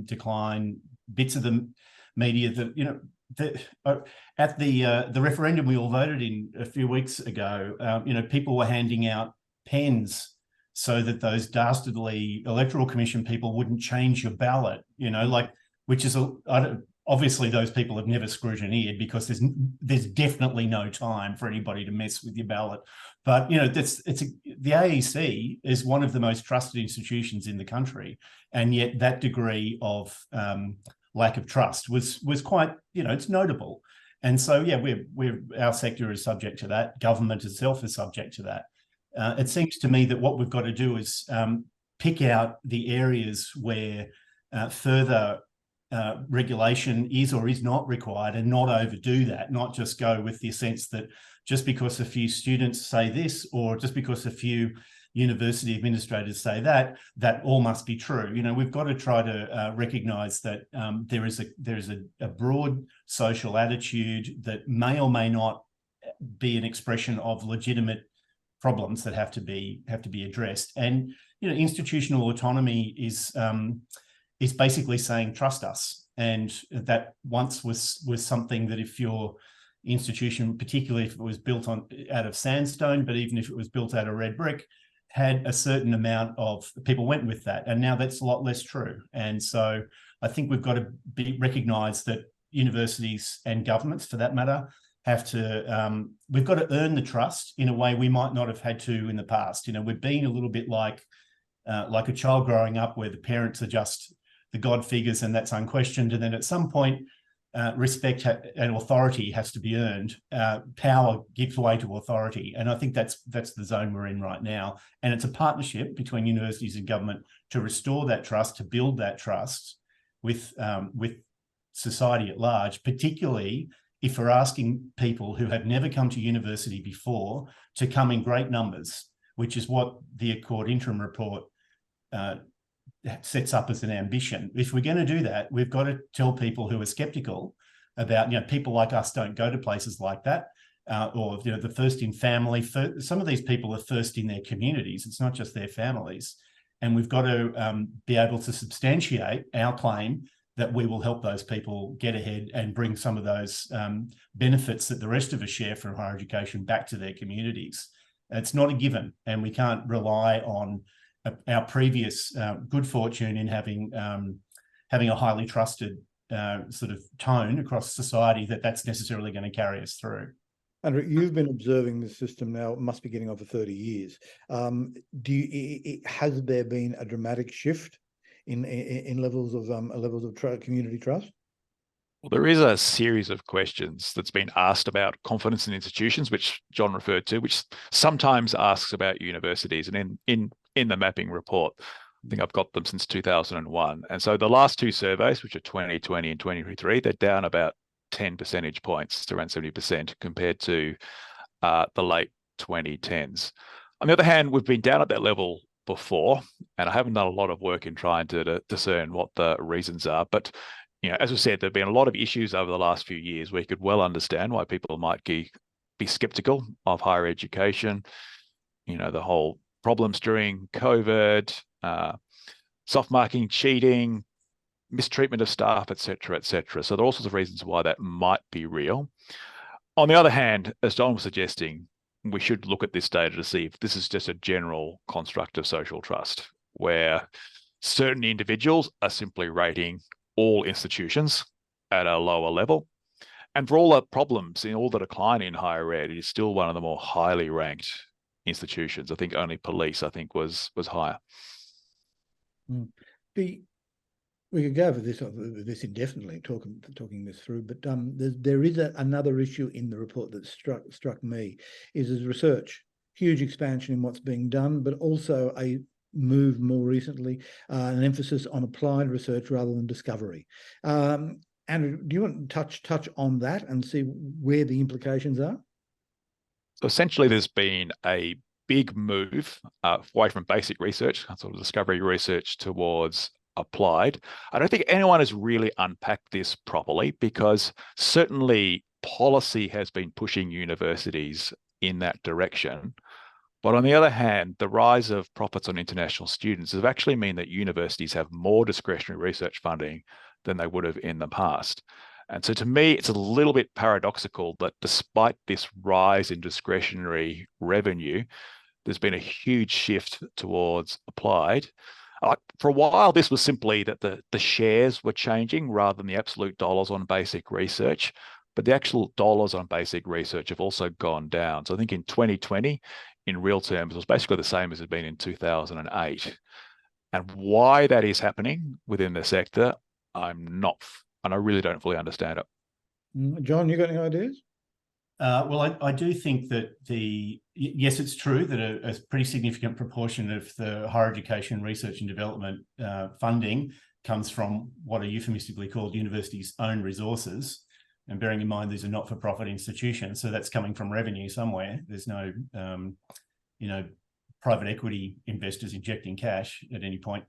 decline. Bits of the media that, you know, at the referendum we all voted in a few weeks ago, you know, people were handing out pens so that those dastardly Electoral Commission people wouldn't change your ballot, you know, like, which is obviously those people have never scrutineered, because there's definitely no time for anybody to mess with your ballot. But, you know, the AEC is one of the most trusted institutions in the country, and yet that degree of lack of trust was quite, you know, it's notable. And so, yeah, our sector is subject to that. Government itself is subject to that. It seems to me that what we've got to do is pick out the areas where further regulation is or is not required, and not overdo that, not just go with the sense that just because a few students say this, or just because a few university administrators say that all must be true. You know, we've got to try to recognise that there is a broad social attitude that may or may not be an expression of legitimate problems that have to be addressed. And, you know, institutional autonomy is basically saying trust us, and that once was something that if your institution, particularly if it was built out of sandstone, but even if it was built out of red brick, had a certain amount of people went with that, and now that's a lot less true. And so I think we've got to recognise that universities and governments, for that matter, have to we've got to earn the trust in a way we might not have had to in the past. You know, we've been a little bit like a child growing up, where the parents are just the God figures, and that's unquestioned. And then at some point, respect and authority has to be earned. Power gives way to authority, and I think that's the zone we're in right now. And it's a partnership between universities and government to restore that trust, to build that trust with society at large, particularly if we're asking people who have never come to university before to come in great numbers, which is what the Accord interim report sets up as an ambition. If we're going to do that, we've got to tell people who are skeptical about, you know, people like us don't go to places like that, or, you know, the first in family. Some of these people are first in their communities. It's not just their families. And we've got to be able to substantiate our claim that we will help those people get ahead and bring some of those benefits that the rest of us share from higher education back to their communities. It's not a given, and we can't rely on our previous good fortune in having a highly trusted sort of tone across society that's necessarily going to carry us through. Andrew, you've been observing the system now, it must be getting on for 30 years. Has there been a dramatic shift in levels of community trust? Well, there is a series of questions that's been asked about confidence in institutions, which John referred to, which sometimes asks about universities. And in the mapping report, I think I've got them since 2001. And so the last two surveys, which are 2020 and 2023, they're down about 10 percentage points to around 70% compared to the late 2010s. On the other hand, we've been down at that level before, and I haven't done a lot of work in trying to discern what the reasons are. But as we said, there have been a lot of issues over the last few years where you could well understand why people might be skeptical of higher education. The whole problems during COVID, soft marking, cheating, mistreatment of staff, et cetera, et cetera. So there are all sorts of reasons why that might be real. On the other hand, as John was suggesting, we should look at this data to see if this is just a general construct of social trust, where certain individuals are simply rating all institutions at a lower level. And for all the problems, in all the decline in higher ed, it is still one of the more highly ranked institutions. I think only police, was higher. We could go over this indefinitely, talking this through, but there is another issue in the report that struck me, is research. Huge expansion in what's being done, but also a move more recently, an emphasis on applied research rather than discovery. Andrew, do you want to touch on that and see where the implications are? So essentially, there's been a big move away from basic research, sort of discovery research, towards applied. I don't think anyone has really unpacked this properly, because certainly policy has been pushing universities in that direction. But on the other hand, the rise of profits on international students has actually meant that universities have more discretionary research funding than they would have in the past. And so to me, it's a little bit paradoxical that despite this rise in discretionary revenue, there's been a huge shift towards applied. For a while, this was simply that the shares were changing rather than the absolute dollars on basic research, but the actual dollars on basic research have also gone down. So I think in 2020, in real terms, it was basically the same as it had been in 2008. And why that is happening within the sector, I really don't fully understand it. John, you got any ideas? Well, I do think that yes, it's true that a pretty significant proportion of the higher education research and development funding comes from what are euphemistically called universities' own resources. And bearing in mind, these are not-for-profit institutions, so that's coming from revenue somewhere. There's no, private equity investors injecting cash at any point.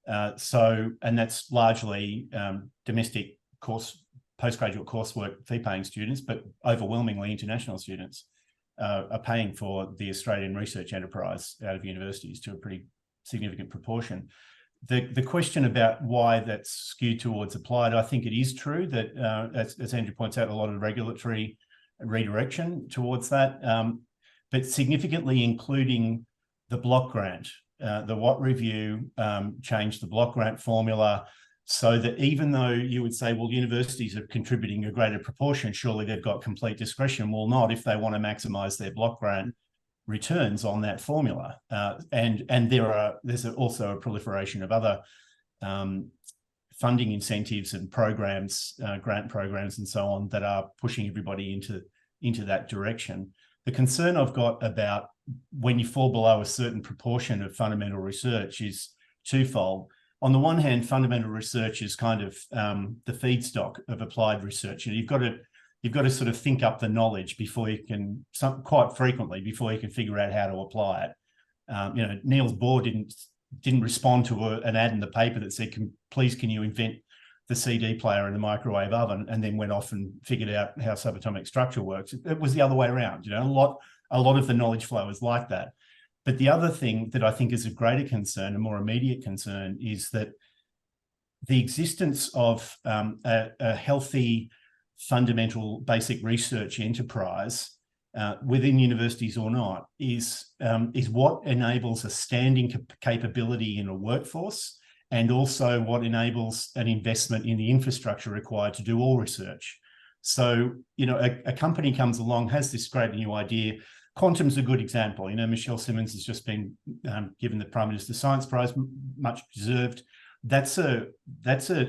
And that's largely domestic postgraduate coursework fee-paying students, but overwhelmingly international students are paying for the Australian research enterprise out of universities to a pretty significant proportion. The question about why that's skewed towards applied, I think it is true that, as Andrew points out, a lot of regulatory redirection towards that, but significantly including the block grant. The Watt Review changed the block grant formula so that even though you would say, well, universities are contributing a greater proportion, surely they've got complete discretion. Well, not if they want to maximise their block grant returns on that formula. And there's also a proliferation of other funding incentives and programs, grant programs and so on, that are pushing everybody into that direction. The concern I've got about when you fall below a certain proportion of fundamental research is twofold. On the one hand, fundamental research is kind of the feedstock of applied research. And you've got to sort of think up the knowledge before you can, quite frequently, before you can figure out how to apply it. Niels Bohr didn't respond to an ad in the paper that said, please can you invent the CD player and the microwave oven, and then went off and figured out how subatomic structure works. It was the other way around. A lot of the knowledge flow is like that. But the other thing that I think is a greater concern, a more immediate concern, is that the existence of a healthy fundamental basic research enterprise within universities or not is what enables a standing capability in a workforce, and also what enables an investment in the infrastructure required to do all research. So, a company comes along, has this great new idea. Quantum's a good example. Michelle Simmons has just been given the Prime Minister's Science Prize, much deserved. That's an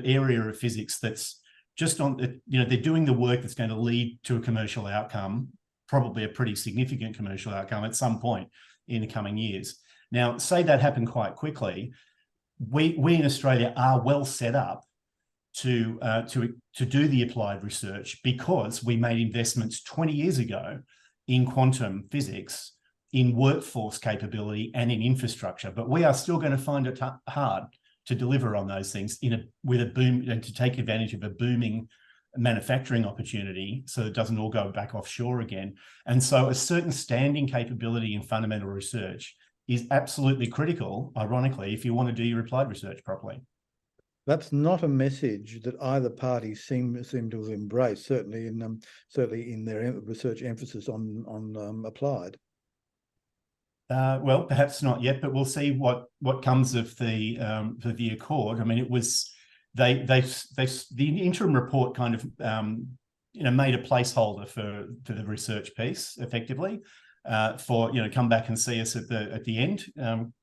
area of physics that's just on, they're doing the work that's going to lead to a commercial outcome, probably a pretty significant commercial outcome at some point in the coming years. Now, say that happened quite quickly, we in Australia are well set up to do the applied research because we made investments 20 years ago in quantum physics, in workforce capability, and in infrastructure. But we are still going to find it hard to deliver on those things with a boom and to take advantage of a booming manufacturing opportunity so it doesn't all go back offshore again. And so a certain standing capability in fundamental research is absolutely critical, ironically, if you want to do your applied research properly. That's not a message that either party seem to have embraced, certainly in their research emphasis on applied. Well, perhaps not yet, but we'll see what comes of the accord. I mean, it was the interim report kind of made a placeholder for the research piece effectively for come back and see us at the end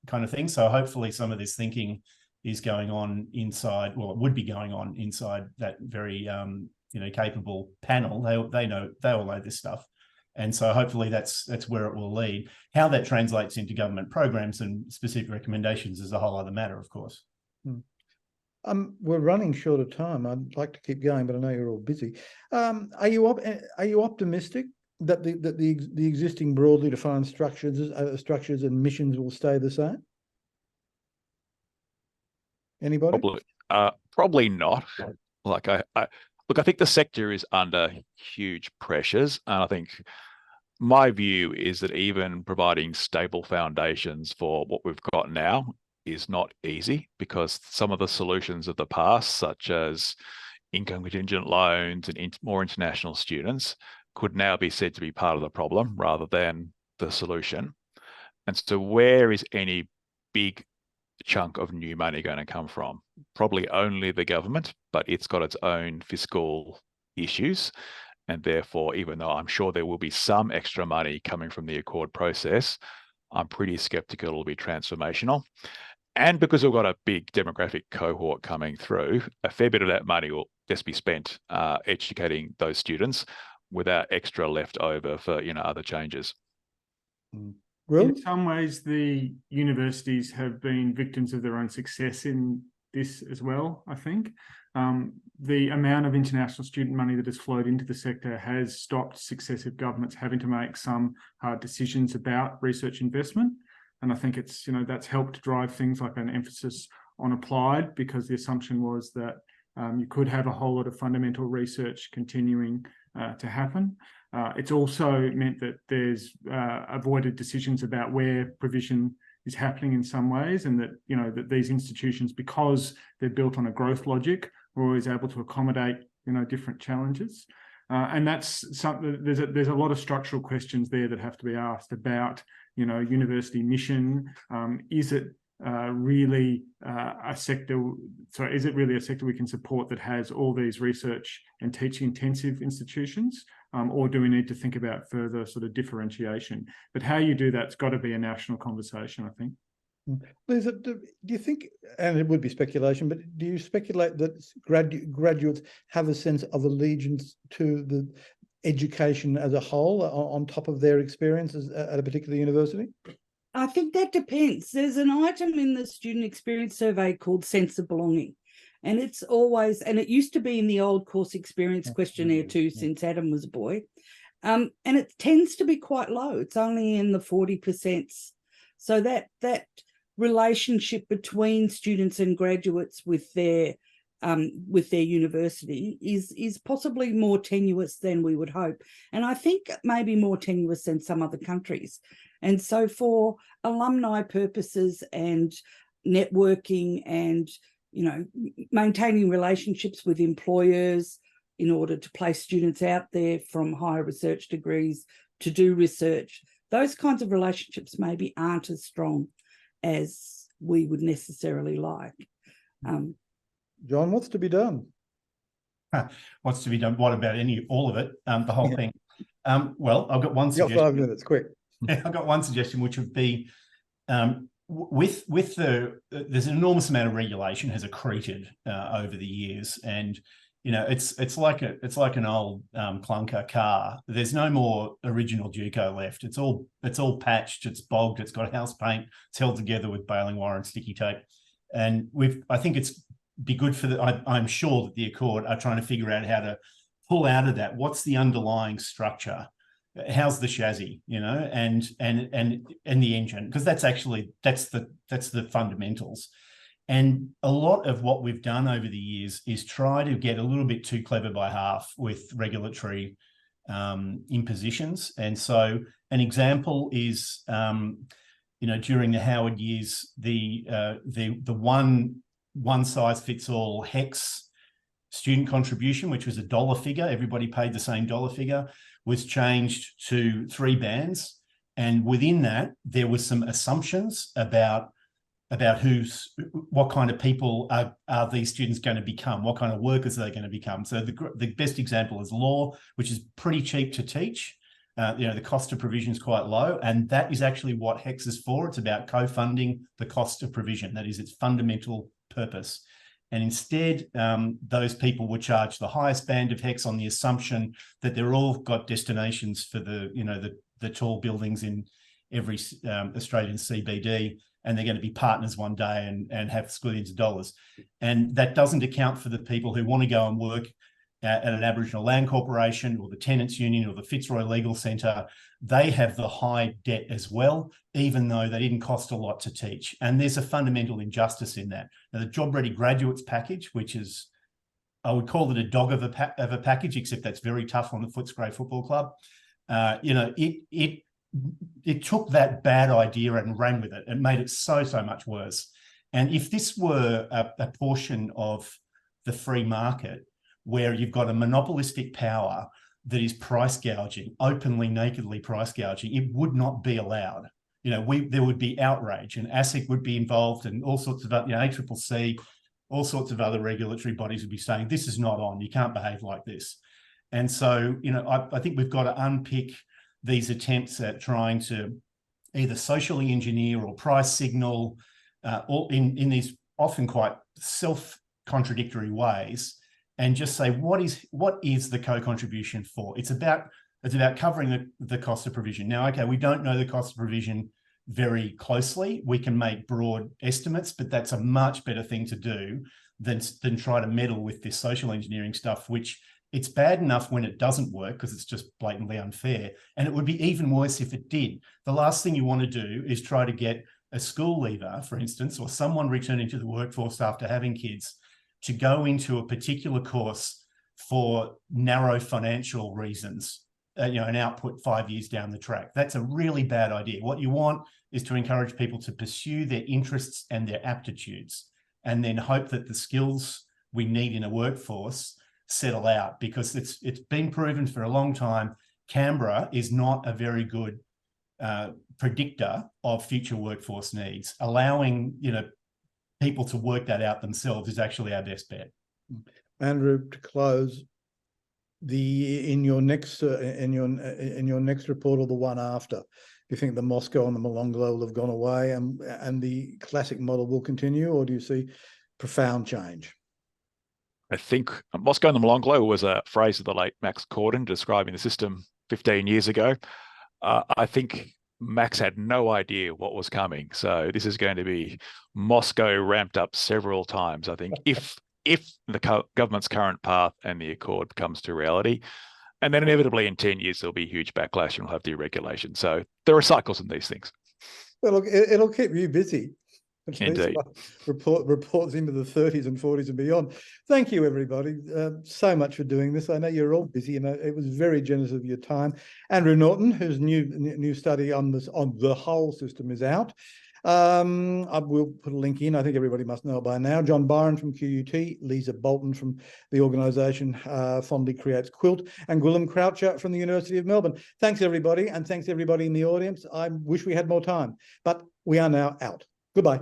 kind of thing. So hopefully some of this thinking is going on inside. Well, it would be going on inside that very capable panel. They all know this stuff. And so hopefully that's where it will lead. How that translates into government programs and specific recommendations is a whole other matter, of course. We're running short of time. I'd like to keep going, but I know you're all busy. Are you optimistic that the existing broadly defined structures and missions will stay the same? Anybody? Probably not. Like Look, I think the sector is under huge pressures, and I think my view is that even providing stable foundations for what we've got now is not easy, because some of the solutions of the past, such as income contingent loans and more international students, could now be said to be part of the problem rather than the solution. And so where is any big chunk of new money going to come from? Probably only the government, but it's got its own fiscal issues. And therefore, even though I'm sure there will be some extra money coming from the Accord process, I'm pretty skeptical it'll be transformational. And because we've got a big demographic cohort coming through, a fair bit of that money will just be spent educating those students without extra left over for other changes. In some ways, the universities have been victims of their own success in this as well, I think. The amount of international student money that has flowed into the sector has stopped successive governments having to make some hard decisions about research investment. And I think it's, that's helped drive things like an emphasis on applied, because the assumption was that you could have a whole lot of fundamental research continuing to happen. It's also meant that there's avoided decisions about where provision is happening in some ways, and that that these institutions, because they're built on a growth logic, are always able to accommodate different challenges. And that's something. There's a lot of structural questions there that have to be asked about university mission. Is it really a sector? So is it really a sector we can support that has all these research and teaching intensive institutions? Or do we need to think about further sort of differentiation? But how you do that's got to be a national conversation, I think. Liz, do you think, and it would be speculation, but do you speculate that graduates have a sense of allegiance to the education as a whole on top of their experiences at a particular university? I think that depends. There's an item in the student experience survey called sense of belonging. And it's always, and it used to be in the old course experience questionnaire too, since Adam was a boy. And it tends to be quite low. It's only in the 40%. So that relationship between students and graduates with their university is possibly more tenuous than we would hope. And I think maybe more tenuous than some other countries. And so for alumni purposes and networking and maintaining relationships with employers in order to place students out there from higher research degrees to do research, those kinds of relationships maybe aren't as strong as we would necessarily like. John, what's to be done? What's to be done? What about all of it? The whole thing? Well, I've got one suggestion. You've got 5 minutes, quick. I've got one suggestion, which would be there's an enormous amount of regulation has accreted over the years, and You know, it's like an old clunker car. There's no more original Duco left. It's all patched, it's bogged, it's got house paint, it's held together with baling wire and sticky tape. And I think it's be good for I'm sure that the Accord are trying to figure out how to pull out of that. What's the underlying structure? How's the chassis, you know, and the engine? Because that's the fundamentals. And a lot of what we've done over the years is try to get a little bit too clever by half with regulatory impositions. And so an example is, you know, during the Howard years, the one size fits all HEX student contribution, which was a dollar figure, everybody paid the same dollar figure, was changed to 3 bands. And within that, there was some assumptions about what kind of people are these students going to become, what kind of workers are they going to become. So the best example is law, which is pretty cheap to teach. You know, the cost of provision is quite low, and that is actually what HEX is for. It's about co-funding the cost of provision. That is its fundamental purpose. And instead, those people were charged the highest band of HEX on the assumption that they're all got destinations for the tall buildings in every Australian CBD, and they're going to be partners one day and have squillions of dollars. And that doesn't account for the people who want to go and work at an Aboriginal Land Corporation or the Tenants Union or the Fitzroy Legal Centre. They have the high debt as well, even though they didn't cost a lot to teach. And there's a fundamental injustice in that. Now, the Job Ready Graduates package, which is, I would call it a dog of a package, except that's very tough on the Footscray Football Club. You know, it took that bad idea and ran with it and made it so much worse. And if this were a portion of the free market where you've got a monopolistic power that is price gouging, openly, nakedly price gouging, it would not be allowed. You know, there would be outrage, and ASIC would be involved, and all sorts of, you know, ACCC, all sorts of other regulatory bodies would be saying, this is not on, you can't behave like this. And so, you know, I think we've got to unpick these attempts at trying to either socially engineer or price signal, or in these often quite self-contradictory ways, and just say, what is the co-contribution for? It's about covering the cost of provision. Now, okay, we don't know the cost of provision very closely. We can make broad estimates, but that's a much better thing to do than try to meddle with this social engineering stuff, which it's bad enough when it doesn't work because it's just blatantly unfair. And it would be even worse if it did. The last thing you want to do is try to get a school leaver, for instance, or someone returning to the workforce after having kids to go into a particular course for narrow financial reasons, you know, an output 5 years down the track. That's a really bad idea. What you want is to encourage people to pursue their interests and their aptitudes, and then hope that the skills we need in a workforce settle out, because it's been proven for a long time, Canberra is not a very good predictor of future workforce needs. Allowing, you know, people to work that out themselves is actually our best bet. Andrew, to close, in your next report or the one after, do you think the Moscow and the Molonglo will have gone away and the classic model will continue, or do you see profound change? I think Moscow and the Molonglo was a phrase of the late Max Corden describing the system 15 years ago. I think Max had no idea what was coming. So this is going to be Moscow ramped up several times, I think, if the government's current path and the Accord comes to reality. And then inevitably in 10 years, there'll be huge backlash and we'll have deregulation. So there are cycles in these things. Well, look, it'll keep you busy. Indeed. Reports into the 30s and 40s and beyond. Thank you, everybody, so much for doing this. I know you're all busy, and it was very generous of your time. Andrew Norton, whose new study on the whole system is out. I will put a link in. I think everybody must know it by now. John Byron from QUT, Lisa Bolton from the organisation Fondly Creates Quilt, and Gwilym Croucher from the University of Melbourne. Thanks, everybody, and thanks everybody in the audience. I wish we had more time, but we are now out. Goodbye.